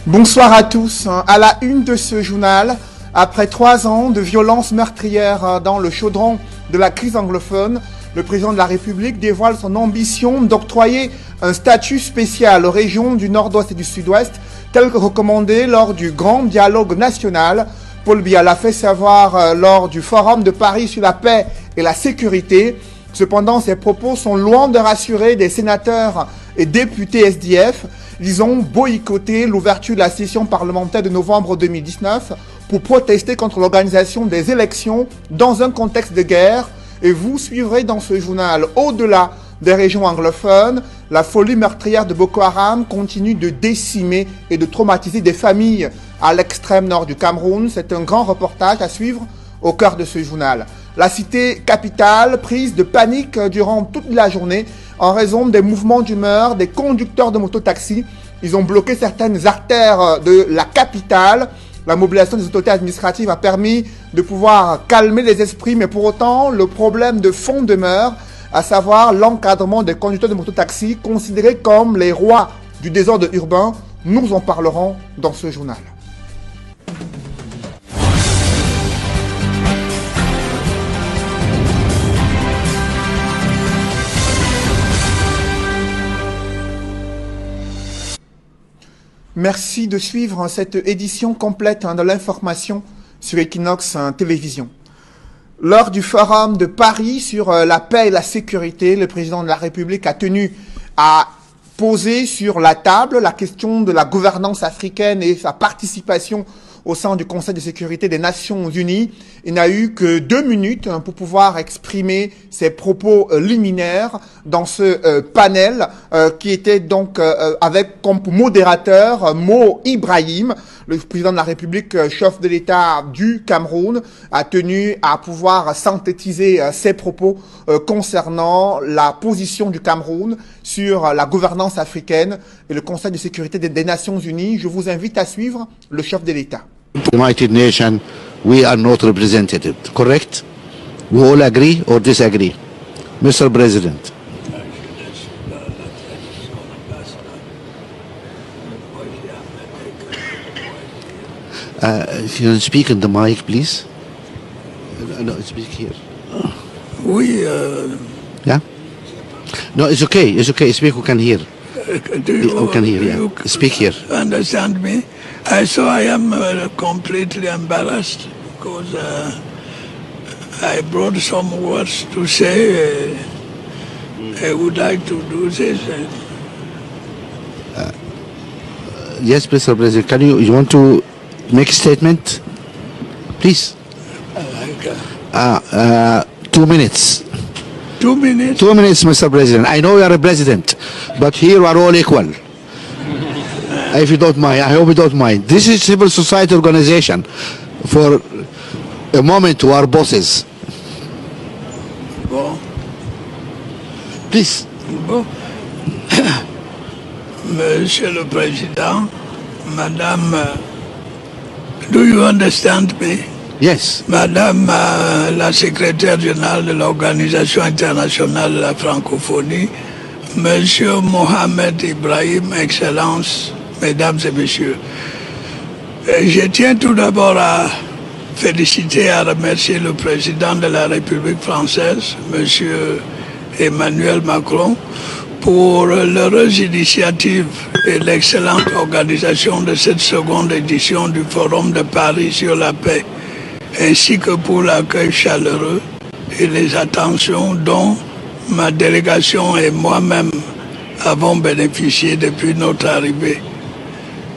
Bonsoir à tous. À la une de ce journal, après 3 ans de violences meurtrières dans le chaudron de la crise anglophone, le président de la République dévoile son ambition d'octroyer un statut spécial aux régions du Nord-Ouest et du Sud-Ouest, tel que recommandé lors du Grand Dialogue National. Paul Biya l'a fait savoir lors du Forum de Paris sur la paix et la sécurité. Cependant, ces propos sont loin de rassurer des sénateurs et députés SDF. Ils ont boycotté l'ouverture de la session parlementaire de novembre 2019 pour protester contre l'organisation des élections dans un contexte de guerre. Et vous suivrez dans ce journal, au-delà des régions anglophones, la folie meurtrière de Boko Haram continue de décimer et de traumatiser des familles à l'extrême nord du Cameroun. C'est un grand reportage à suivre au cœur de ce journal. La cité capitale prise de panique durant toute la journée en raison des mouvements d'humeur des conducteurs de mototaxis. Ils ont bloqué certaines artères de la capitale. La mobilisation des autorités administratives a permis de pouvoir calmer les esprits, mais pour autant, le problème de fond demeure, à savoir l'encadrement des conducteurs de mototaxis considérés comme les rois du désordre urbain. Nous en parlerons dans ce journal. Merci de suivre cette édition complète de l'information sur Equinox Télévision. Lors du Forum de Paris sur la paix et la sécurité, le président de la République a tenu à poser sur la table la question de la gouvernance africaine et sa participation au sein du Conseil de sécurité des Nations Unies. Il n'a eu que 2 minutes pour pouvoir exprimer ses propos liminaires dans ce panel qui était donc avec comme modérateur Mo Ibrahim, le président de la République, chef de l'État du Cameroun, a tenu à pouvoir synthétiser ses propos concernant la position du Cameroun sur la gouvernance africaine et le Conseil de sécurité des Nations Unies. Je vous invite à suivre le chef de l'État. United Nations, we are not represented, correct? We all agree or disagree? Mr. President. If you can speak in the mic, please. No, speak here. Yeah? No, it's okay, speak, we can hear. We can hear, yeah. Speak here. Understand me? So I am completely embarrassed because I brought some words to say. I would like to do this. Yes, Mr. President, you want to make a statement? Please. 2 minutes. 2 minutes? 2 minutes, Mr. President. I know you are a president, but here we are all equal. If you don't mind, I hope you don't mind. This is civil society organization. For a moment, to our bosses. Bon. Please. Bon. Monsieur le Président, Madame, do you understand me? Yes. Madame la secrétaire générale de l'Organisation internationale de la francophonie, Monsieur Mohamed Ibrahim, Excellence, Mesdames et Messieurs, je tiens tout d'abord à féliciter et à remercier le président de la République française, Monsieur Emmanuel Macron, pour l'heureuse initiative et l'excellente organisation de cette seconde édition du Forum de Paris sur la paix, ainsi que pour l'accueil chaleureux et les attentions dont ma délégation et moi-même avons bénéficié depuis notre arrivée.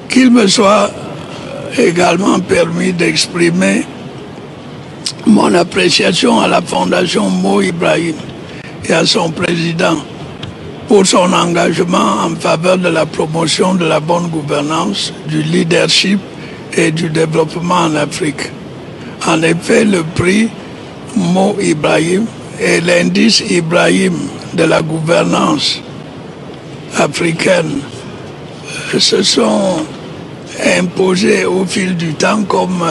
Qu'il me soit également permis d'exprimer mon appréciation à la Fondation Mo Ibrahim et à son président pour son engagement en faveur de la promotion de la bonne gouvernance, du leadership et du développement en Afrique. En effet, le prix Mo Ibrahim et l'indice Ibrahim de la gouvernance africaine se sont imposés au fil du temps comme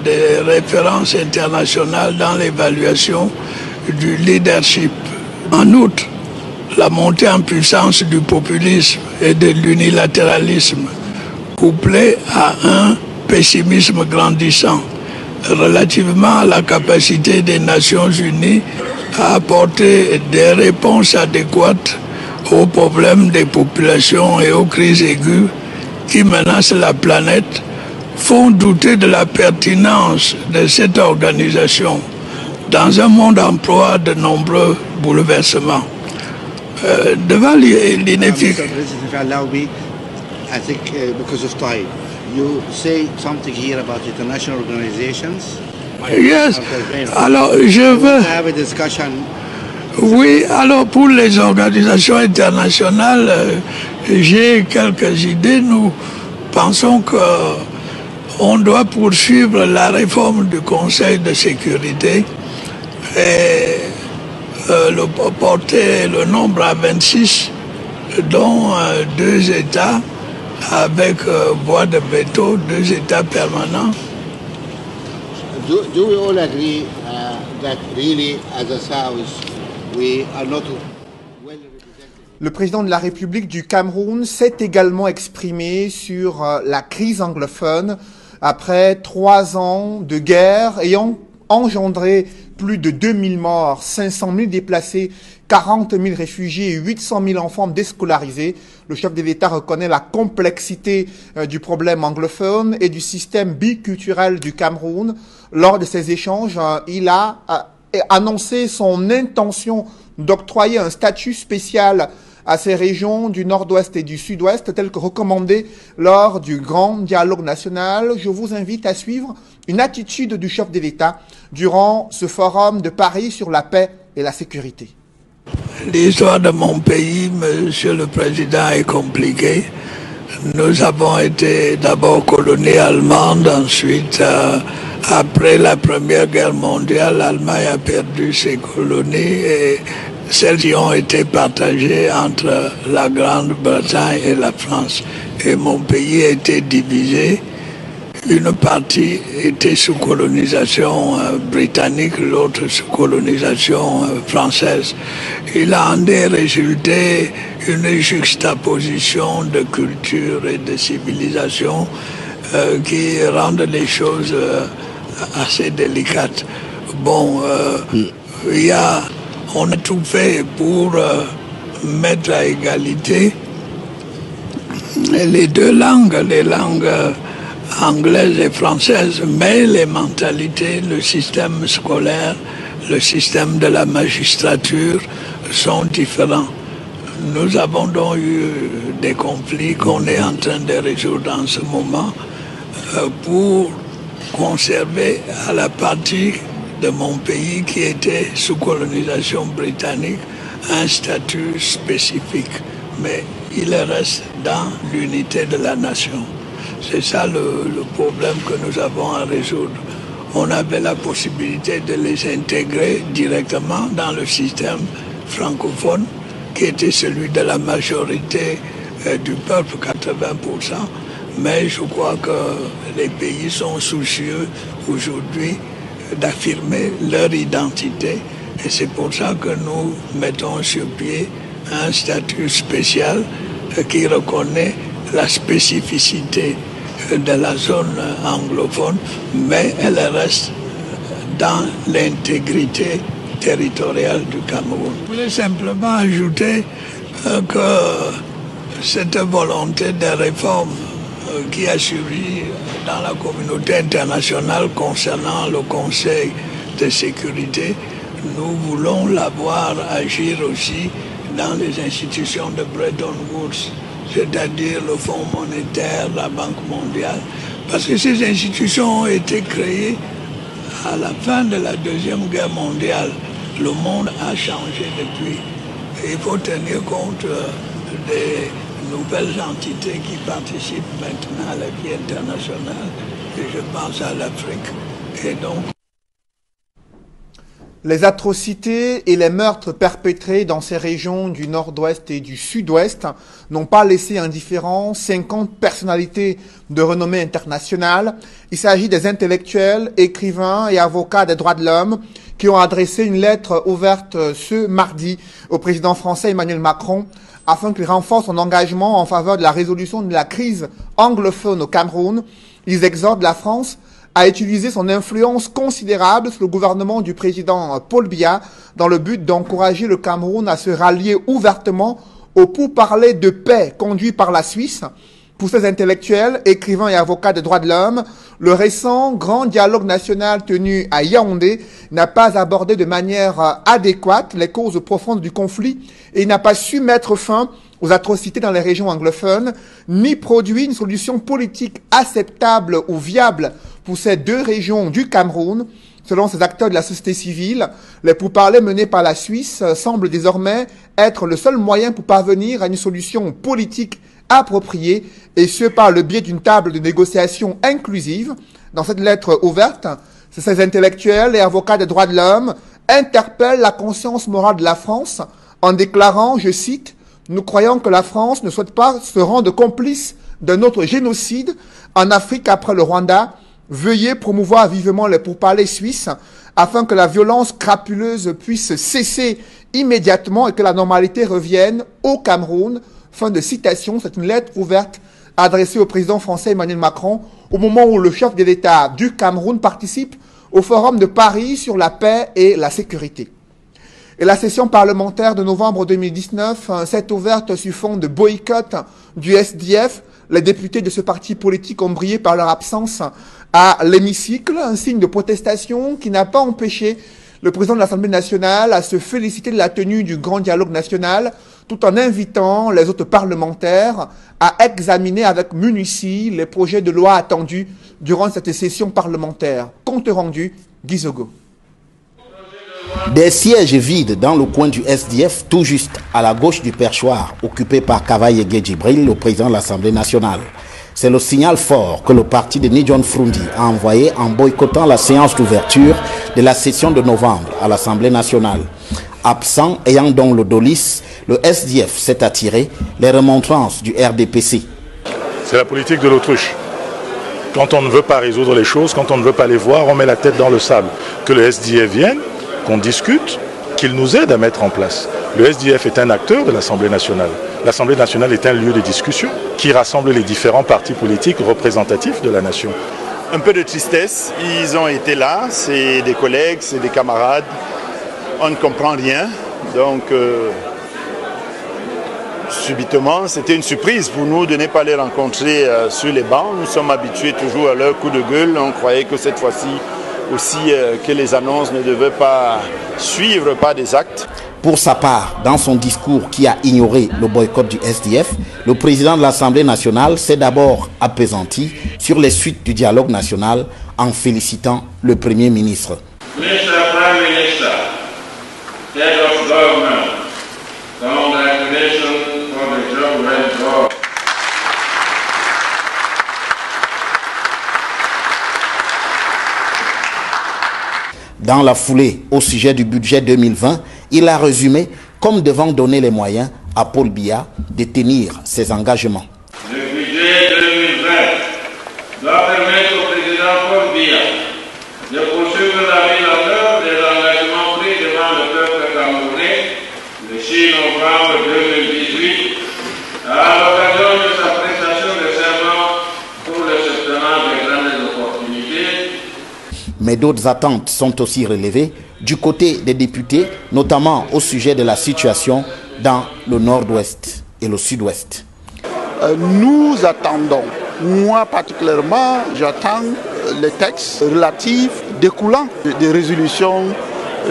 des références internationales dans l'évaluation du leadership. En outre, la montée en puissance du populisme et de l'unilatéralisme couplé à un pessimisme grandissant relativement à la capacité des Nations Unies à apporter des réponses adéquates aux problèmes des populations et aux crises aiguës qui menacent la planète, font douter de la pertinence de cette organisation dans un monde en proie de nombreux bouleversements. Devant l'inefficacité... I think because of time, you say something here about international organizations. Yes. Alors, je veux... have a discussion. Oui, alors pour les organisations internationales, j'ai quelques idées. Nous pensons qu'on doit poursuivre la réforme du Conseil de sécurité et porter le nombre à 26, dont 2 États avec voix de veto, 2 États permanents. Do we all agree that really, as a South, we are not well represented? Le président de la République du Cameroun s'est également exprimé sur la crise anglophone après 3 ans de guerre ayant engendré plus de 2000 morts, 500 000 déplacés, 40 000 réfugiés et 800 000 enfants déscolarisés. Le chef de l'État reconnaît la complexité du problème anglophone et du système biculturel du Cameroun. Lors de ces échanges, il a annoncé son intention d'octroyer un statut spécial à ces régions du nord-ouest et du sud-ouest, tel que recommandé lors du grand dialogue national. Je vous invite à suivre une attitude du chef de l'État durant ce forum de Paris sur la paix et la sécurité. L'histoire de mon pays, Monsieur le Président, est compliquée. Nous avons été d'abord colonie allemande, ensuite, après la Première Guerre mondiale, l'Allemagne a perdu ses colonies et celles-ci ont été partagées entre la Grande-Bretagne et la France. Et mon pays a été divisé. Une partie était sous colonisation britannique, l'autre sous colonisation française. Il a en résulté une juxtaposition de culture et de civilisation qui rendent les choses assez délicates. Bon, on a tout fait pour mettre à égalité les 2 langues, les langues anglaise et française, mais les mentalités, le système scolaire, le système de la magistrature sont différents. Nous avons donc eu des conflits qu'on est en train de résoudre en ce moment pour conserver à la partie de mon pays qui était sous colonisation britannique un statut spécifique, mais il reste dans l'unité de la nation. C'est ça le problème que nous avons à résoudre. On avait la possibilité de les intégrer directement dans le système francophone, qui était celui de la majorité du peuple, 80%. Mais je crois que les pays sont soucieux aujourd'hui d'affirmer leur identité. Et c'est pour ça que nous mettons sur pied un statut spécial qui reconnaît la spécificité de la zone anglophone, mais elle reste dans l'intégrité territoriale du Cameroun. Je voulais simplement ajouter que cette volonté de réforme qui a suivi dans la communauté internationale concernant le Conseil de sécurité, nous voulons la voir agir aussi dans les institutions de Bretton Woods, c'est-à-dire le Fonds monétaire, la Banque mondiale, parce que ces institutions ont été créées à la fin de la Deuxième Guerre mondiale. Le monde a changé depuis. Et il faut tenir compte des nouvelles entités qui participent maintenant à la vie internationale, et je pense à l'Afrique. Et donc, les atrocités et les meurtres perpétrés dans ces régions du nord-ouest et du sud-ouest n'ont pas laissé indifférents 50 personnalités de renommée internationale. Il s'agit des intellectuels, écrivains et avocats des droits de l'homme qui ont adressé une lettre ouverte ce mardi au président français Emmanuel Macron afin qu'il renforce son engagement en faveur de la résolution de la crise anglophone au Cameroun. Ils exhortent la France à utiliser son influence considérable sur le gouvernement du président Paul Biya dans le but d'encourager le Cameroun à se rallier ouvertement au pourparlers de paix conduit par la Suisse. Pour ces intellectuels, écrivains et avocats des droits de l'homme, le récent grand dialogue national tenu à Yaoundé n'a pas abordé de manière adéquate les causes profondes du conflit et n'a pas su mettre fin aux atrocités dans les régions anglophones, ni produit une solution politique acceptable ou viable pour ces deux régions du Cameroun. Selon ces acteurs de la société civile, les pourparlers menés par la Suisse semblent désormais être le seul moyen pour parvenir à une solution politique appropriée, et ce par le biais d'une table de négociation inclusive. Dans cette lettre ouverte, ces intellectuels et avocats des droits de l'homme interpellent la conscience morale de la France en déclarant, je cite, « Nous croyons que la France ne souhaite pas se rendre complice d'un autre génocide en Afrique après le Rwanda. Veuillez promouvoir vivement les pourparlers suisses afin que la violence crapuleuse puisse cesser immédiatement et que la normalité revienne au Cameroun. » Fin de citation. C'est une lettre ouverte adressée au président français Emmanuel Macron au moment où le chef de l'État du Cameroun participe au Forum de Paris sur la paix et la sécurité. Et la session parlementaire de novembre 2019 s'est ouverte sur fond de boycott du SDF. Les députés de ce parti politique ont brillé par leur absence à l'hémicycle, un signe de protestation qui n'a pas empêché le président de l'Assemblée nationale à se féliciter de la tenue du grand dialogue national, tout en invitant les autres parlementaires à examiner avec minutie les projets de loi attendus durant cette session parlementaire. Compte rendu, Guy Zogo. Des sièges vides dans le coin du SDF, tout juste à la gauche du perchoir, occupé par Kavaye Djibril, le président de l'Assemblée nationale. C'est le signal fort que le parti de Nidjon Frundi a envoyé en boycottant la séance d'ouverture de la session de novembre à l'Assemblée nationale. Absent, ayant donc le dolis, le SDF s'est attiré les remontrances du RDPC. C'est la politique de l'autruche. Quand on ne veut pas résoudre les choses, quand on ne veut pas les voir, on met la tête dans le sable. Que le SDF vienne, qu'on discute, qu'il nous aide à mettre en place. Le SDF est un acteur de l'Assemblée nationale. L'Assemblée nationale est un lieu de discussion qui rassemble les différents partis politiques représentatifs de la nation. Un peu de tristesse, ils ont été là, c'est des collègues, c'est des camarades, on ne comprend rien, donc subitement c'était une surprise pour nous de ne pas les rencontrer sur les bancs. Nous sommes habitués toujours à leur coup de gueule, on croyait que cette fois-ci aussi que les annonces ne devaient pas suivre par des actes. Pour sa part, dans son discours qui a ignoré le boycott du SDF, le président de l'Assemblée nationale s'est d'abord appesanti sur les suites du dialogue national en félicitant le Premier ministre. Mr. Prime Minister, Head of Government, congratulations for the job well done. Dans la foulée, au sujet du budget 2020, il a résumé comme devant donner les moyens à Paul Biya de tenir ses engagements. Le budget 2020 doit permettre au président Paul Biya de poursuivre la mise en œuvre des engagements pris devant le peuple camerounais le 6 novembre 2018 à l'occasion de sa prestation de serment pour le septennat des grandes opportunités. Mais d'autres attentes sont aussi relevées du côté des députés, notamment au sujet de la situation dans le nord-ouest et le sud-ouest. Nous attendons, moi particulièrement, j'attends les textes relatifs découlant des résolutions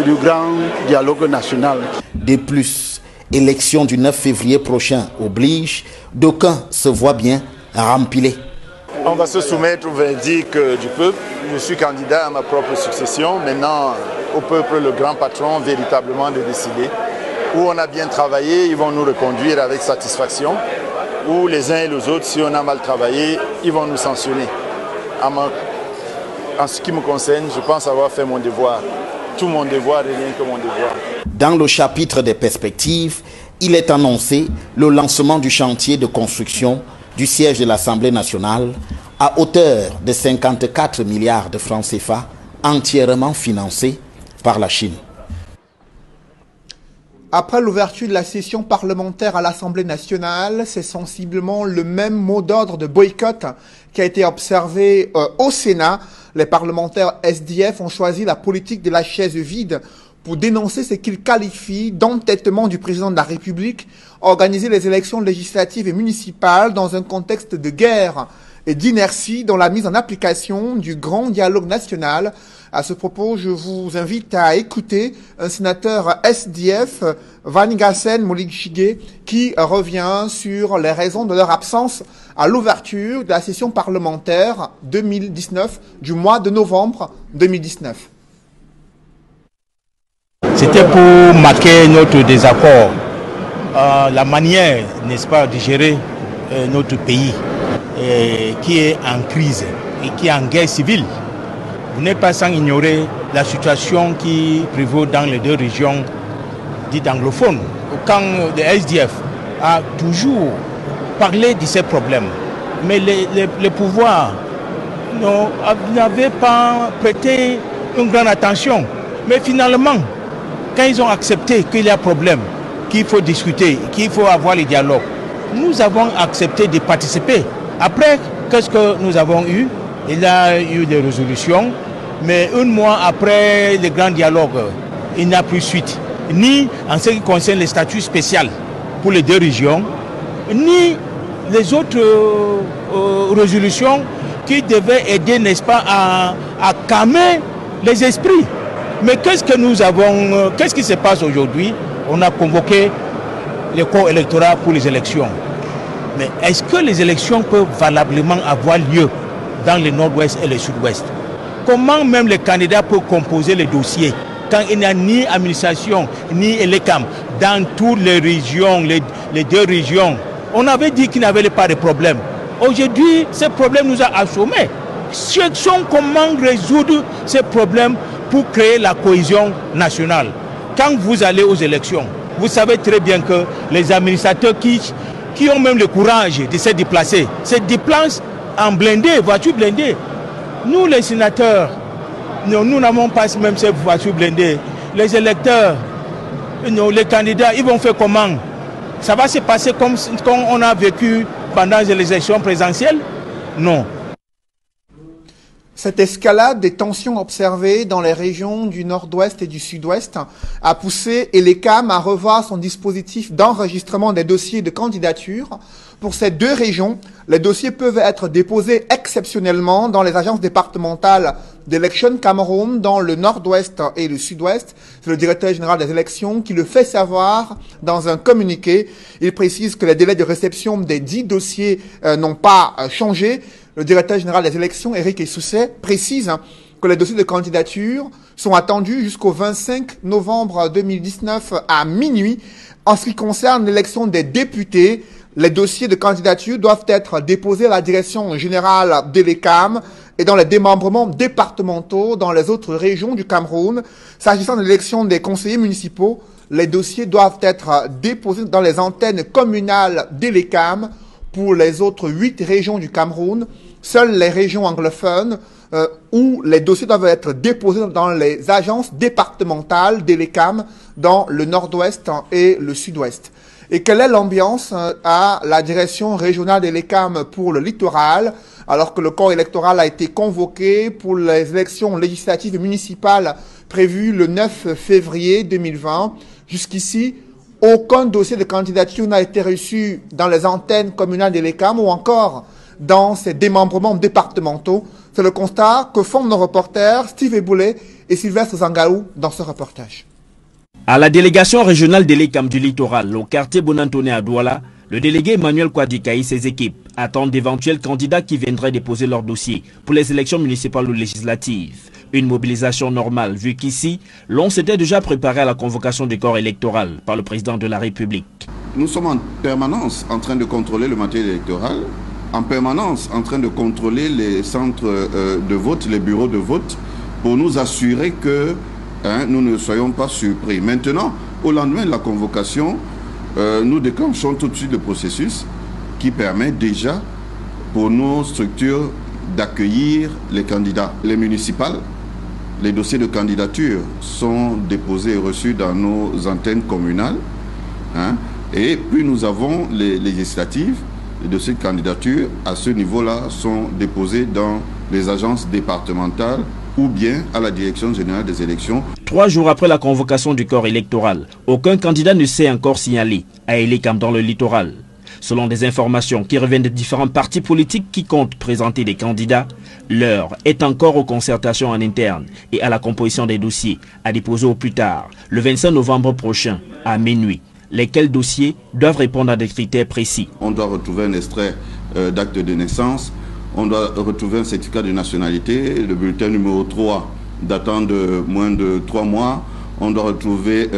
du grand dialogue national. De plus, élection du 9 février prochain oblige, d'aucuns se voient bien rempilés. On va se soumettre au verdict du peuple. Je suis candidat à ma propre succession. Maintenant, au peuple, le grand patron, véritablement de décider. Où on a bien travaillé, ils vont nous reconduire avec satisfaction. Ou les uns et les autres, si on a mal travaillé, ils vont nous sanctionner. En ce qui me concerne, je pense avoir fait mon devoir. Tout mon devoir et rien que mon devoir. Dans le chapitre des perspectives, il est annoncé le lancement du chantier de construction du siège de l'Assemblée nationale à hauteur de 54 milliards de francs CFA, entièrement financé par la Chine. Après l'ouverture de la session parlementaire à l'Assemblée nationale, c'est sensiblement le même mot d'ordre de boycott qui a été observé au Sénat. Les parlementaires SDF ont choisi la politique de la chaise vide pour dénoncer ce qu'ils qualifient d'entêtement du président de la République, organiser les élections législatives et municipales dans un contexte de guerre et d'inertie dans la mise en application du grand dialogue national. À ce propos, je vous invite à écouter un sénateur SDF, Vanigasen Moligshige, qui revient sur les raisons de leur absence à l'ouverture de la session parlementaire 2019 du mois de novembre 2019. C'était pour marquer notre désaccord, la manière, n'est-ce pas, de gérer notre pays qui est en crise et qui est en guerre civile. Vous n'êtes pas sans ignorer la situation qui prévaut dans les deux régions dites anglophones. Quand le SDF a toujours parlé de ces problèmes, mais les pouvoirs n'avaient pas prêté une grande attention. Mais finalement, quand ils ont accepté qu'il y a problème, qu'il faut discuter, qu'il faut avoir les dialogues, nous avons accepté de participer. Après, qu'est-ce que nous avons eu? Il y a eu des résolutions, mais un mois après le grand dialogue, il n'y a plus suite. Ni en ce qui concerne les statuts spéciaux pour les deux régions, ni les autres résolutions qui devaient aider, n'est-ce pas, à calmer les esprits. Mais qu'est-ce que nous avons, qu'est-ce qui se passe aujourd'hui? On a convoqué le corps électoral pour les élections. Mais est-ce que les élections peuvent valablement avoir lieu dans le nord-ouest et le sud-ouest? Comment même les candidats peuvent composer les dossiers quand il n'y a ni administration, ni ELECAM dans toutes les régions, les deux régions? On avait dit qu'il n'y avait pas de problème. Aujourd'hui, ce problème nous a assommés. Cherchons comment résoudre ces problèmes pour créer la cohésion nationale. Quand vous allez aux élections, vous savez très bien que les administrateurs qui ont même le courage de se déplacent en blindé, voiture blindée. Nous, les sénateurs, nous n'avons pas même ces voitures blindées. Les électeurs, les candidats, ils vont faire comment? Ça va se passer comme on a vécu pendant les élections présidentielles? Non. Cette escalade des tensions observées dans les régions du nord-ouest et du sud-ouest a poussé ELECAM à revoir son dispositif d'enregistrement des dossiers de candidature. Pour ces deux régions, les dossiers peuvent être déposés exceptionnellement dans les agences départementales d'Election Cameroun dans le nord-ouest et le sud-ouest. C'est le directeur général des élections qui le fait savoir dans un communiqué. Il précise que les délais de réception des 10 dossiers n'ont pas changé. Le directeur général des élections, Eric Essousset, précise que les dossiers de candidature sont attendus jusqu'au 25 novembre 2019 à minuit. En ce qui concerne l'élection des députés, les dossiers de candidature doivent être déposés à la direction générale d'ELECAM et dans les démembrements départementaux dans les autres régions du Cameroun. S'agissant de l'élection des conseillers municipaux, les dossiers doivent être déposés dans les antennes communales d'ELECAM. Pour les autres 8 régions du Cameroun, seules les régions anglophones où les dossiers doivent être déposés dans les agences départementales d'ELECAM dans le nord-ouest et le sud-ouest. Et quelle est l'ambiance à la direction régionale d'ELECAM pour le littoral, alors que le corps électoral a été convoqué pour les élections législatives et municipales prévues le 9 février 2020. Jusqu'ici, aucun dossier de candidature n'a été reçu dans les antennes communales d'ELECAM ou encore dans ces démembrements départementaux. C'est le constat que font nos reporters Steve Eboulé et Sylvestre Zangaou dans ce reportage. À la délégation régionale d'ELECAM du littoral, au quartier Bonantone à Douala, le délégué Emmanuel Kouadika et ses équipes attendent d'éventuels candidats qui viendraient déposer leur dossier pour les élections municipales ou législatives. Une mobilisation normale, vu qu'ici, l'on s'était déjà préparé à la convocation du corps électoral par le président de la République. Nous sommes en permanence en train de contrôler le matériel électoral, en permanence en train de contrôler les centres de vote, les bureaux de vote, pour nous assurer que nous ne soyons pas surpris. Maintenant, au lendemain de la convocation, nous déclenchons tout de suite le processus qui permet déjà pour nos structures d'accueillir les candidats, les municipales, les dossiers de candidature sont déposés et reçus dans nos antennes communales. Et puis nous avons les législatives, les dossiers de candidature à ce niveau-là sont déposés dans les agences départementales ou bien à la Direction générale des élections. 3 jours après la convocation du corps électoral, aucun candidat ne s'est encore signalé à Elikam dans le littoral. Selon des informations qui reviennent de différents partis politiques qui comptent présenter des candidats, l'heure est encore aux concertations en interne et à la composition des dossiers à déposer au plus tard, le 25 novembre prochain, à minuit. Lesquels dossiers doivent répondre à des critères précis. On doit retrouver un extrait d'acte de naissance, on doit retrouver un certificat de nationalité, le bulletin numéro 3 datant de moins de 3 mois, on doit retrouver...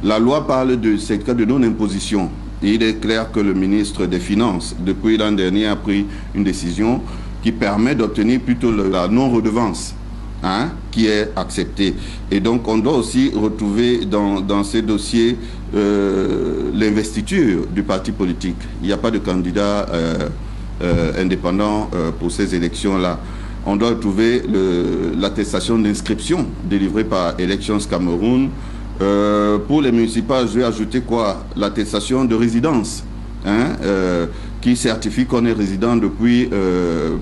la loi parle de certificat de non-imposition. Il est clair que le ministre des Finances, depuis l'an dernier, a pris une décision qui permet d'obtenir plutôt la non-redevance, qui est acceptée. Et donc, on doit aussi retrouver dans ces dossiers l'investiture du parti politique. Il n'y a pas de candidat indépendant pour ces élections-là. On doit retrouver l'attestation d'inscription délivrée par Elections Cameroun. Pour les municipales, je vais ajouter quoi? L'attestation de résidence, qui certifie qu'on est résident depuis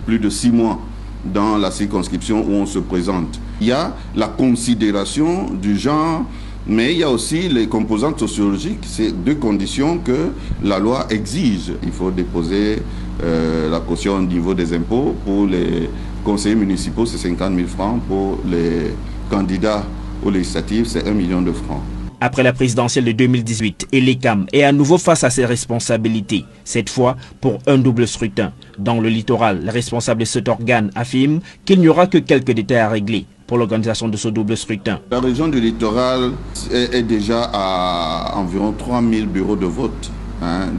plus de 6 mois dans la circonscription où on se présente. Il y a la considération du genre, mais il y a aussi les composantes sociologiques. C'est 2 conditions que la loi exige. Il faut déposer la caution au niveau des impôts. Pour les conseillers municipaux, c'est 50 000 francs. Pour les candidats aux législatives, c'est 1 million de francs. Après la présidentielle de 2018, Elikam est à nouveau face à ses responsabilités, cette fois pour un double scrutin. Dans le littoral, les responsables de cet organe affirment qu'il n'y aura que quelques détails à régler pour l'organisation de ce double scrutin. La région du littoral est déjà à environ 3000 bureaux de vote.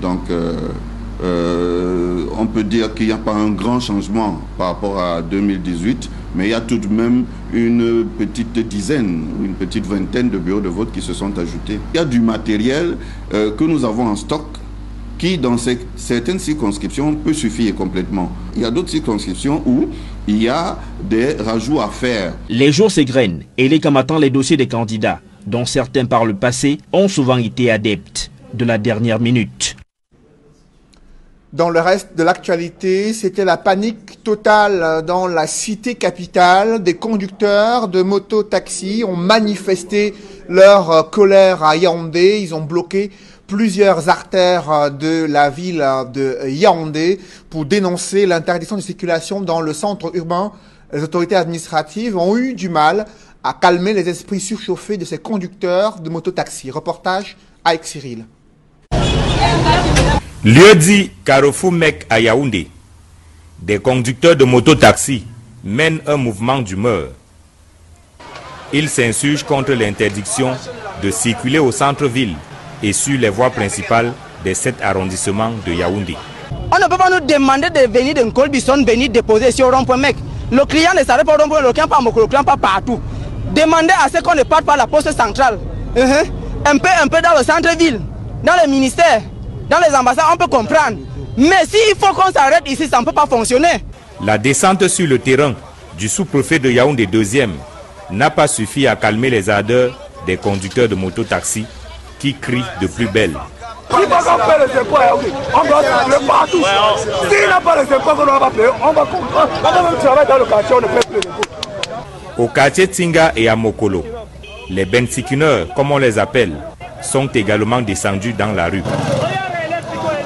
Donc on peut dire qu'il n'y a pas un grand changement par rapport à 2018, mais il y a tout de même une petite dizaine, une petite vingtaine de bureaux de vote qui se sont ajoutés. Il y a du matériel que nous avons en stock qui, dans certaines circonscriptions, peut suffire complètement. Il y a d'autres circonscriptions où il y a des rajouts à faire. Les jours s'égrènent et Elikam attend les dossiers des candidats, dont certains par le passé ont souvent été adeptes de la dernière minute. Dans le reste de l'actualité, c'était la panique totale dans la cité capitale. Des conducteurs de moto-taxi ont manifesté leur colère à Yaoundé. Ils ont bloqué plusieurs artères de la ville de Yaoundé pour dénoncer l'interdiction de circulation dans le centre urbain. Les autorités administratives ont eu du mal à calmer les esprits surchauffés de ces conducteurs de moto-taxi. Reportage avec Cyril. Lieu dit Carrefour Mec à Yaoundé, des conducteurs de moto-taxi mènent un mouvement d'humeur. Ils s'insurgent contre l'interdiction de circuler au centre-ville et sur les voies principales des 7 arrondissements de Yaoundé. On ne peut pas nous demander de venir d'un Colbison, venir déposer sur rond-point Mec. Le client ne s'arrête pas au rond-point, le client pas à Moko, le client pas partout. Demandez à ce qu'on ne parte pas la poste centrale. Un peu dans le centre-ville, dans les ministères. Dans les ambassades, on peut comprendre. Mais s'il faut qu'on s'arrête ici, ça ne peut pas fonctionner. La descente sur le terrain du sous-préfet de Yaoundé 2e n'a pas suffi à calmer les ardeurs des conducteurs de moto-taxi qui crient de plus belle. Si on paie les impôts, on doit circuler partout. S'il n'a pas les impôts qu'on va payer, on va comprendre. On va même travailler dans le quartier, on ne paie plus les impôts. Au quartier Tinga et à Mokolo, les bensikineurs, comme on les appelle, sont également descendus dans la rue.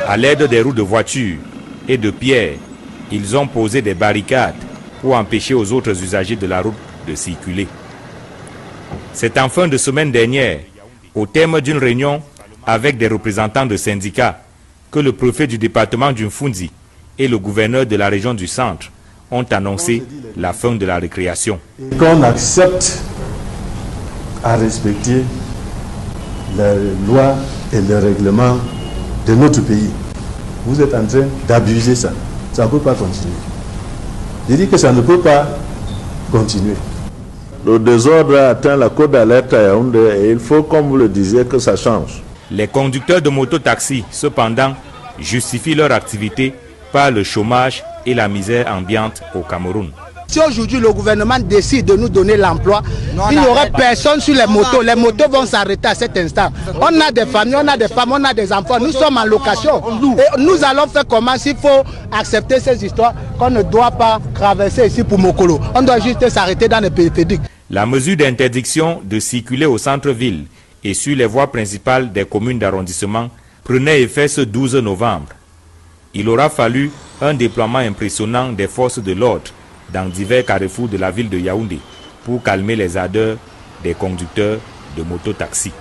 À l'aide des roues de voitures et de pierres, ils ont posé des barricades pour empêcher aux autres usagers de la route de circuler. C'est en fin de semaine dernière, au terme d'une réunion avec des représentants de syndicats, que le préfet du département du Mfundi et le gouverneur de la région du Centre ont annoncé la fin de la récréation. Qu'on accepte à respecter les lois et les règlements de notre pays. Vous êtes en train d'abuser ça. Ça ne peut pas continuer. Je dis que ça ne peut pas continuer. Le désordre a atteint la côte d'alerte à Yaoundé et il faut, comme vous le disiez, que ça change. Les conducteurs de moto-taxi, cependant, justifient leur activité par le chômage et la misère ambiante au Cameroun. Si aujourd'hui le gouvernement décide de nous donner l'emploi, il n'y aurait personne sur les motos. Les motos vont s'arrêter à cet instant. On a des familles, on a des femmes, on a des enfants. Nous sommes en location. Et nous allons faire comment s'il faut accepter ces histoires qu'on ne doit pas traverser ici pour Mokolo. On doit juste s'arrêter dans les périphériques. La mesure d'interdiction de circuler au centre-ville et sur les voies principales des communes d'arrondissement prenait effet ce 12 novembre. Il aura fallu un déploiement impressionnant des forces de l'ordre dans divers carrefours de la ville de Yaoundé pour calmer les ardeurs des conducteurs de moto-taxi.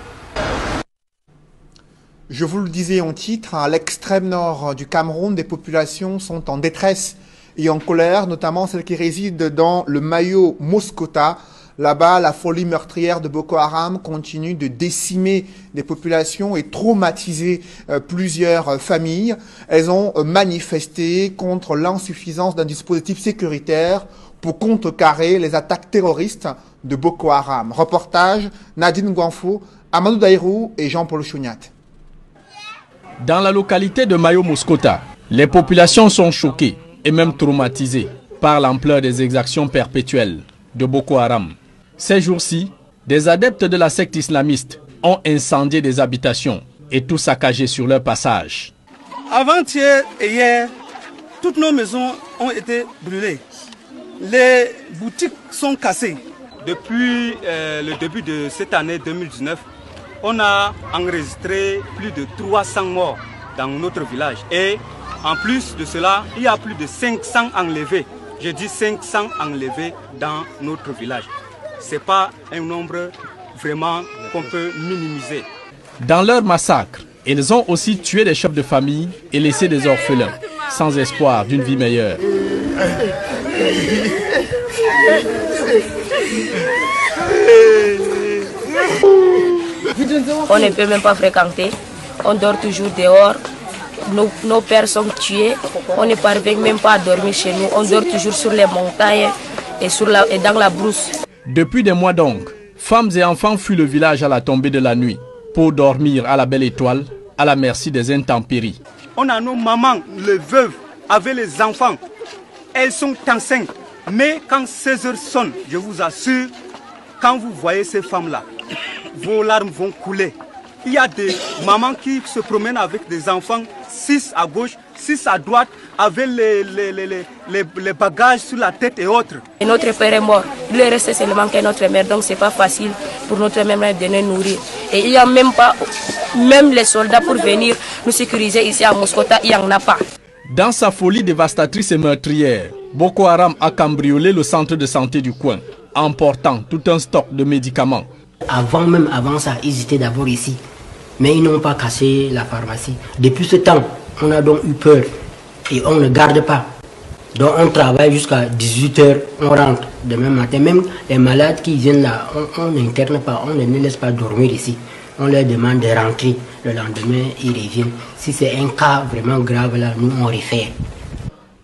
Je vous le disais en titre, à l'extrême nord du Cameroun, des populations sont en détresse et en colère, notamment celles qui résident dans le Mayo Moskota. Là-bas, la folie meurtrière de Boko Haram continue de décimer des populations et traumatiser plusieurs familles. Elles ont manifesté contre l'insuffisance d'un dispositif sécuritaire pour contrecarrer les attaques terroristes de Boko Haram. Reportage Nadine Gouanfo, Amadou Daïrou et Jean-Paul Chouniat. Dans la localité de Mayo Moskota, les populations sont choquées et même traumatisées par l'ampleur des exactions perpétuelles de Boko Haram. Ces jours-ci, des adeptes de la secte islamiste ont incendié des habitations et tout saccagé sur leur passage. Avant-hier et hier, toutes nos maisons ont été brûlées. Les boutiques sont cassées. Depuis le début de cette année 2019, on a enregistré plus de 300 morts dans notre village. Et en plus de cela, il y a plus de 500 enlevés. Je dis 500 enlevés dans notre village. Ce n'est pas un nombre vraiment qu'on peut minimiser. Dans leur massacre, ils ont aussi tué des chefs de famille et laissé des orphelins, sans espoir d'une vie meilleure. On ne peut même pas fréquenter, on dort toujours dehors. Nos pères sont tués, on ne parvient même pas à dormir chez nous, on dort toujours sur les montagnes et dans la brousse. Depuis des mois donc, femmes et enfants fuient le village à la tombée de la nuit pour dormir à la belle étoile, à la merci des intempéries. On a nos mamans, les veuves, avec les enfants, elles sont enceintes. Mais quand 16 heures sonnent, je vous assure, quand vous voyez ces femmes-là, vos larmes vont couler. Il y a des mamans qui se promènent avec des enfants, 6 à gauche, 6 à droite, avec les bagages sur la tête et autres. Et notre père est mort. Il est resté seulement que notre mère, donc c'est pas facile pour notre mère de nous nourrir. Et il n'y a même pas, même les soldats pour venir nous sécuriser ici à Moskota, il n'y en a pas. Dans sa folie dévastatrice et meurtrière, Boko Haram a cambriolé le centre de santé du coin, emportant tout un stock de médicaments. Avant ça, ils étaient d'abord ici. Mais ils n'ont pas cassé la pharmacie. Depuis ce temps, on a donc eu peur. Et on ne garde pas. Donc on travaille jusqu'à 18 h, on rentre demain matin. Même les malades qui viennent là, on n'interne pas, on ne les laisse pas dormir ici. On leur demande de rentrer. Le lendemain, ils reviennent. Si c'est un cas vraiment grave là, nous on réfère.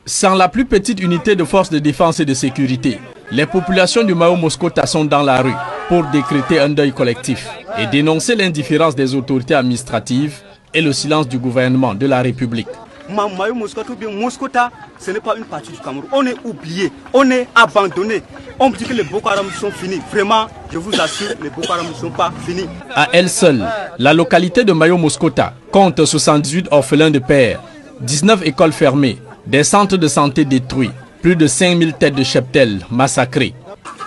Sans la plus petite unité de force de défense et de sécurité, les populations du Mayo Moskota sont dans la rue pour décréter un deuil collectif et dénoncer l'indifférence des autorités administratives et le silence du gouvernement de la République. Mayo Moskota ou bien Moskota, ce n'est pas une partie du Cameroun. On est oublié, on est abandonné. On me dit que les Boko Haram sont finis. Vraiment, je vous assure, les Boko Haram ne sont pas finis. À elle seule, la localité de Mayo Moskota compte 78 orphelins de père, 19 écoles fermées, des centres de santé détruits, plus de 5000 têtes de cheptel massacrées.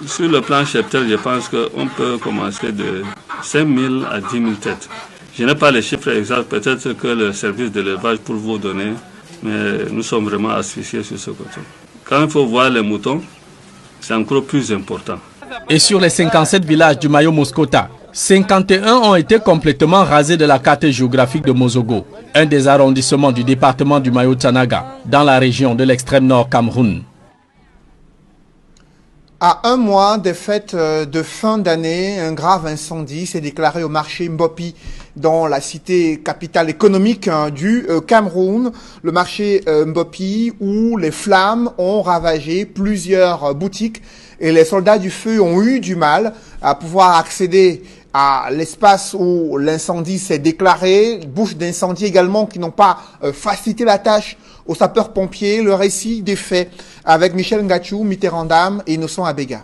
Sur le plan cheptel, je pense qu'on peut commencer de 5000 à 10 000 têtes. Je n'ai pas les chiffres exacts, peut-être que le service de l'élevage pour vous donner, mais nous sommes vraiment asphyxiés sur ce côté. Quand il faut voir les moutons, c'est encore plus important. Et sur les 57 villages du Mayo Moskota, 51 ont été complètement rasés de la carte géographique de Mozogo, un des arrondissements du département du Mayo-Tchanaga, dans la région de l'extrême nord Cameroun. À un mois des fêtes de fin d'année, un grave incendie s'est déclaré au marché Mbopi dans la cité capitale économique du Cameroun. Le marché Mbopi où les flammes ont ravagé plusieurs boutiques et les soldats du feu ont eu du mal à pouvoir accéder à l'espace où l'incendie s'est déclaré, bouches d'incendie également qui n'ont pas facilité la tâche aux sapeurs-pompiers. Le récit des faits avec Michel Ngachou, Mitterrandam et Innocent Abega.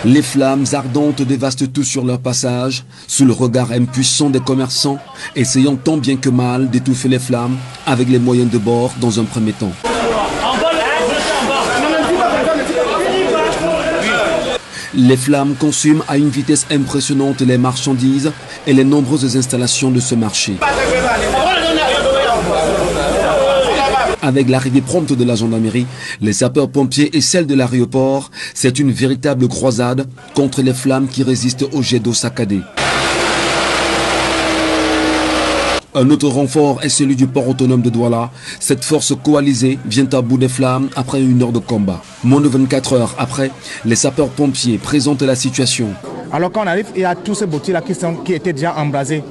Les flammes ardentes dévastent tout sur leur passage, sous le regard impuissant des commerçants, essayant tant bien que mal d'étouffer les flammes avec les moyens de bord dans un premier temps. Les flammes consument à une vitesse impressionnante les marchandises et les nombreuses installations de ce marché. Avec l'arrivée prompte de la gendarmerie, les sapeurs-pompiers et celle de l'aéroport, c'est une véritable croisade contre les flammes qui résistent au jet d'eau saccadé. Un autre renfort est celui du port autonome de Douala. Cette force coalisée vient à bout des flammes après 1 heure de combat. Moins de 24 heures après, les sapeurs-pompiers présentent la situation. Alors quand on arrive, il y a tous ces boutiques-là qui étaient déjà embrasés.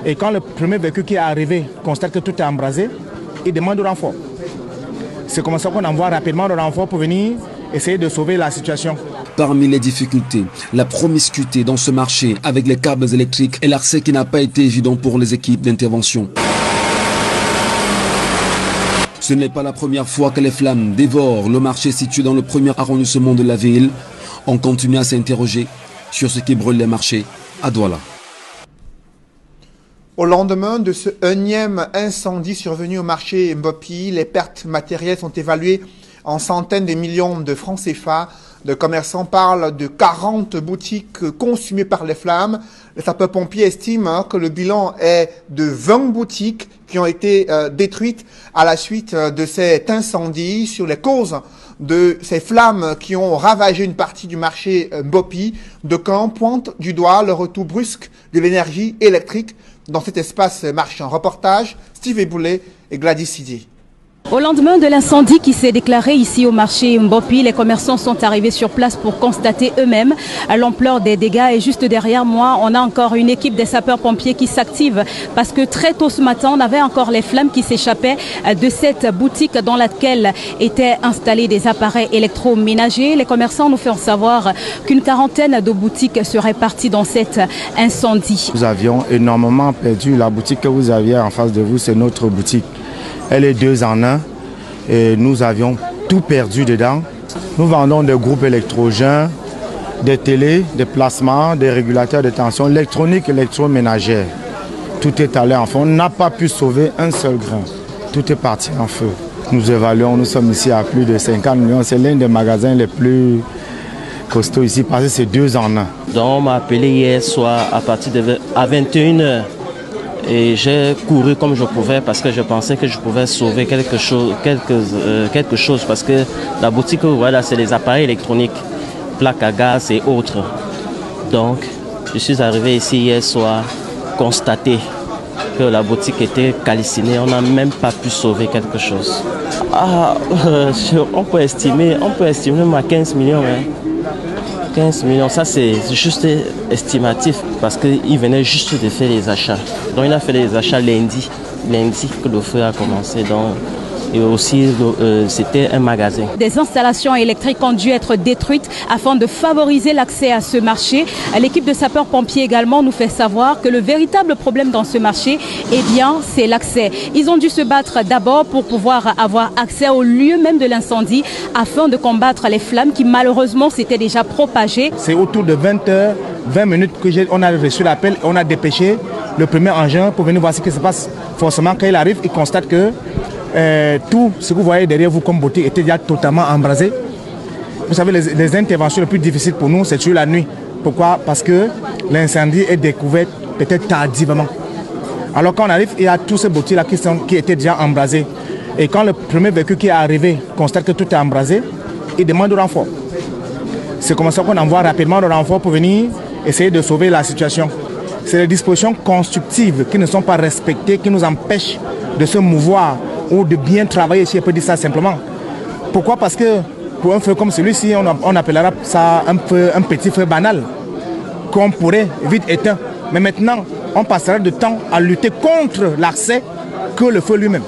Et quand le premier véhicule qui est arrivé constate que tout est embrasé, il demande du renfort. C'est comme ça qu'on envoie rapidement le renfort pour venir essayer de sauver la situation. Parmi les difficultés, la promiscuité dans ce marché avec les câbles électriques et l'accès qui n'a pas été évident pour les équipes d'intervention. Ce n'est pas la première fois que les flammes dévorent le marché situé dans le premier arrondissement de la ville. On continue à s'interroger sur ce qui brûle les marchés à Douala. Au lendemain de ce énième incendie survenu au marché Mbopi, les pertes matérielles sont évaluées en centaines de millions de francs CFA. Les commerçants parlent de 40 boutiques consumées par les flammes. Les sapeurs-pompiers estiment que le bilan est de 20 boutiques qui ont été détruites à la suite de cet incendie. Sur les causes de ces flammes qui ont ravagé une partie du marché Mbopi, Decamps pointe du doigt le retour brusque de l'énergie électrique dans cet espace marchand. Reportage, Steve Eboulé et Gladys Sidi. Au lendemain de l'incendie qui s'est déclaré ici au marché Mbopi, les commerçants sont arrivés sur place pour constater eux-mêmes l'ampleur des dégâts. Et juste derrière moi, on a encore une équipe des sapeurs-pompiers qui s'active parce que très tôt ce matin, on avait encore les flammes qui s'échappaient de cette boutique dans laquelle étaient installés des appareils électroménagers. Les commerçants nous font savoir qu'une quarantaine de boutiques seraient parties dans cet incendie. Nous avions énormément perdu. La boutique que vous aviez en face de vous, c'est notre boutique. Elle est 2 en 1 et nous avions tout perdu dedans. Nous vendons des groupes électrogènes, des télés, des plasmas, des régulateurs de tension, électronique, électroménagère. Tout est allé en feu. On n'a pas pu sauver un seul grain. Tout est parti en feu. Nous évaluons, nous sommes ici à plus de 50 millions. C'est l'un des magasins les plus costauds ici parce que c'est 2 en 1. Donc on m'a appelé hier soir à partir de 21h. Et j'ai couru comme je pouvais parce que je pensais que je pouvais sauver quelque chose parce que la boutique, voilà, c'est les appareils électroniques, plaques à gaz et autres. Donc, je suis arrivé ici hier soir, constater que la boutique était calcinée. On n'a même pas pu sauver quelque chose. On peut estimer à 15 millions. Hein. 15 millions, ça c'est juste estimatif parce qu'il venait juste de faire les achats. Donc il a fait les achats lundi que le feu a commencé. Donc, et aussi c'était un magasin. Des installations électriques ont dû être détruites afin de favoriser l'accès à ce marché. L'équipe de sapeurs-pompiers également nous fait savoir que le véritable problème dans ce marché, eh bien, c'est l'accès. Ils ont dû se battre d'abord pour pouvoir avoir accès au lieu même de l'incendie afin de combattre les flammes qui malheureusement s'étaient déjà propagées. C'est autour de 20h, 20 minutes qu'on a reçu l'appel, on a dépêché le premier engin pour venir voir ce qui se passe. Forcément, quand il arrive, il constate que tout ce que vous voyez derrière vous comme boutique était déjà totalement embrasé. Vous savez, les interventions les plus difficiles pour nous, c'est sur la nuit. Pourquoi? Parce que l'incendie est découvert peut-être tardivement. Alors quand on arrive, il y a tous ces boutiques-là qui étaient déjà embrasés. Et quand le premier véhicule qui est arrivé constate que tout est embrasé, il demande du renfort. C'est comme ça qu'on envoie rapidement le renfort pour venir essayer de sauver la situation. C'est les dispositions constructives qui ne sont pas respectées, qui nous empêchent de se mouvoir ou de bien travailler, si on peut dire ça simplement. Pourquoi? Parce que pour un feu comme celui-ci, on appellera ça un petit feu banal, qu'on pourrait vite éteindre. Mais maintenant, on passera du temps à lutter contre l'accès que le feu lui-même.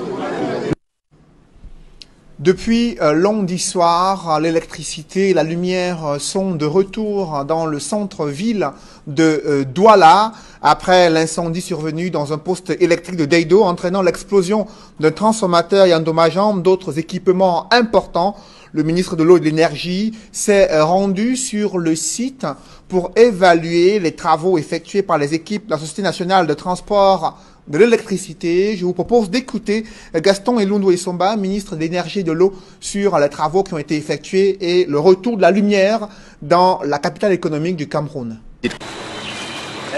Depuis lundi soir, l'électricité et la lumière sont de retour dans le centre-ville de Douala après l'incendie survenu dans un poste électrique de Deido entraînant l'explosion d'un transformateur et endommageant d'autres équipements importants. Le ministre de l'Eau et de l'Énergie s'est rendu sur le site pour évaluer les travaux effectués par les équipes de la Société nationale de transport de l'électricité. Je vous propose d'écouter Gaston Elundou Essomba, ministre de l'Énergie et de l'Eau, sur les travaux qui ont été effectués et le retour de la lumière dans la capitale économique du Cameroun.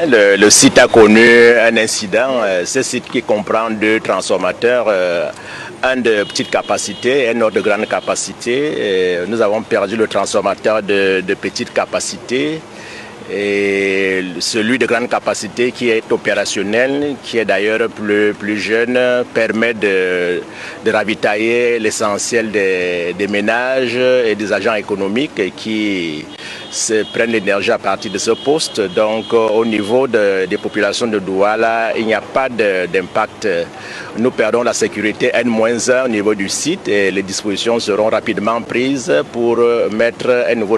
Le site a connu un incident. Ce site qui comprend 2 transformateurs, un de petite capacité et un autre de grande capacité. Nous avons perdu le transformateur de petite capacité. Et celui de grande capacité qui est opérationnel, qui est d'ailleurs plus jeune, permet de ravitailler l'essentiel des ménages et des agents économiques qui prennent l'énergie à partir de ce poste. Donc au niveau des populations de Douala, il n'y a pas d'impact. Nous perdons la sécurité N-1 au niveau du site et les dispositions seront rapidement prises pour mettre un nouveau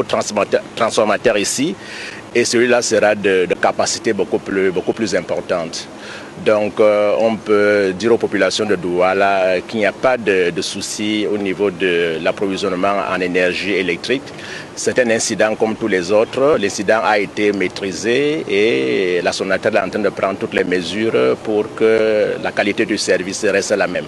transformateur ici. Et celui-là sera de capacité beaucoup plus importante. Donc on peut dire aux populations de Douala qu'il n'y a pas de souci au niveau de l'approvisionnement en énergie électrique. C'est un incident comme tous les autres. L'incident a été maîtrisé et la Sonatel est en train de prendre toutes les mesures pour que la qualité du service reste la même.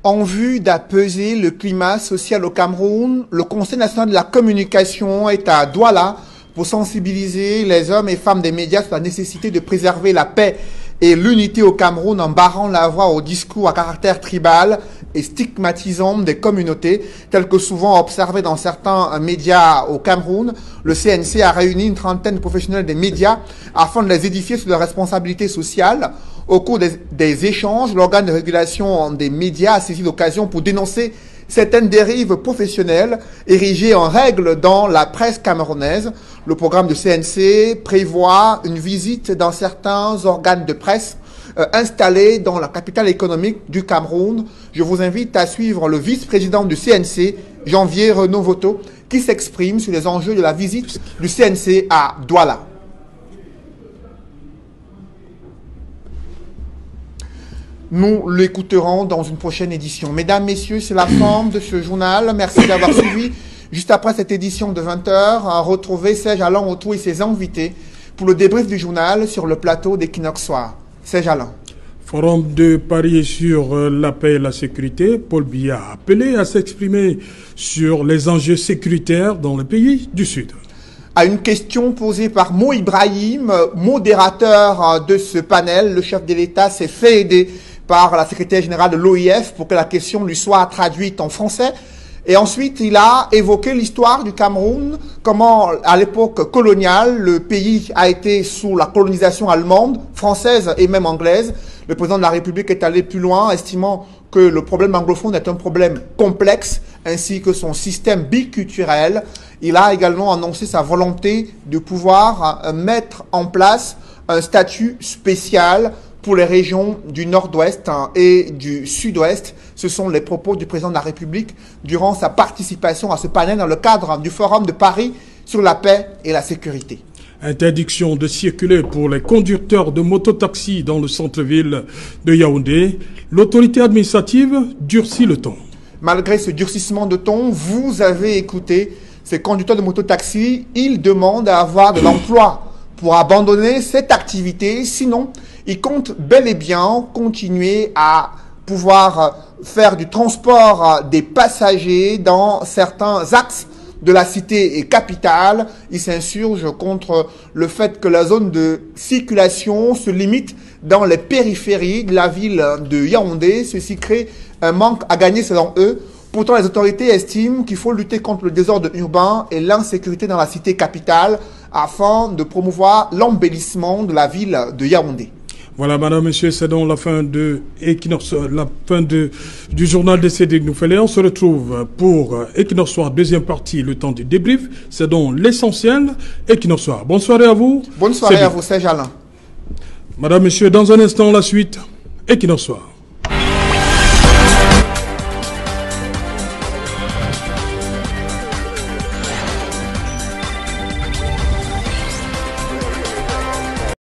En vue d'apaiser le climat social au Cameroun, le Conseil national de la communication est à Douala pour sensibiliser les hommes et femmes des médias sur la nécessité de préserver la paix et l'unité au Cameroun en barrant la voie au discours à caractère tribal et stigmatisant des communautés, tels que souvent observé dans certains médias au Cameroun. Le CNC a réuni une trentaine de professionnels des médias afin de les édifier sur leurs responsabilités sociales. Au cours des échanges, l'organe de régulation des médias a saisi l'occasion pour dénoncer certaines dérives professionnelles érigées en règle dans la presse camerounaise. Le programme de CNC prévoit une visite dans certains organes de presse installés dans la capitale économique du Cameroun. Je vous invite à suivre le vice-président du CNC, Janvier Renaud Voto, qui s'exprime sur les enjeux de la visite du CNC à Douala. Nous l'écouterons dans une prochaine édition. Mesdames, Messieurs, c'est la fin de ce journal. Merci d'avoir suivi. Juste après cette édition de 20h, retrouvez Serge Alain Autou et ses invités pour le débrief du journal sur le plateau d'Equinox Soir. Serge Alain. Forum de Paris sur la paix et la sécurité. Paul Biya a appelé à s'exprimer sur les enjeux sécuritaires dans le pays du Sud. À une question posée par Mo Ibrahim, modérateur de ce panel, le chef de l'État s'est fait aider par la secrétaire générale de l'OIF pour que la question lui soit traduite en français. Et ensuite, il a évoqué l'histoire du Cameroun, comment à l'époque coloniale, le pays a été sous la colonisation allemande, française et même anglaise. Le président de la République est allé plus loin, estimant que le problème anglophone est un problème complexe, ainsi que son système biculturel. Il a également annoncé sa volonté de pouvoir mettre en place un statut spécial pour les régions du nord-ouest et du sud-ouest. Ce sont les propos du président de la République durant sa participation à ce panel dans le cadre du Forum de Paris sur la paix et la sécurité. Interdiction de circuler pour les conducteurs de mototaxis dans le centre-ville de Yaoundé. L'autorité administrative durcit le ton. Malgré ce durcissement de ton, vous avez écouté ces conducteurs de mototaxis. Ils demandent à avoir de l'emploi pour abandonner cette activité. Sinon, ils comptent bel et bien continuer à pouvoir faire du transport des passagers dans certains axes de la cité capitale. Ils s'insurgent contre le fait que la zone de circulation se limite dans les périphéries de la ville de Yaoundé. Ceci crée un manque à gagner selon eux. Pourtant, les autorités estiment qu'il faut lutter contre le désordre urbain et l'insécurité dans la cité capitale afin de promouvoir l'embellissement de la ville de Yaoundé. Voilà, madame, monsieur, c'est donc la fin de Equinox, la fin du journal de Cédric Nouffelé. On se retrouve pour Equinox Soir, deuxième partie, le temps du débrief. C'est donc l'essentiel. Equinox Soir. Bonne soirée à vous. Bonne soirée à vous, Serge Alain. Madame, monsieur, dans un instant, la suite. Equinox Soir.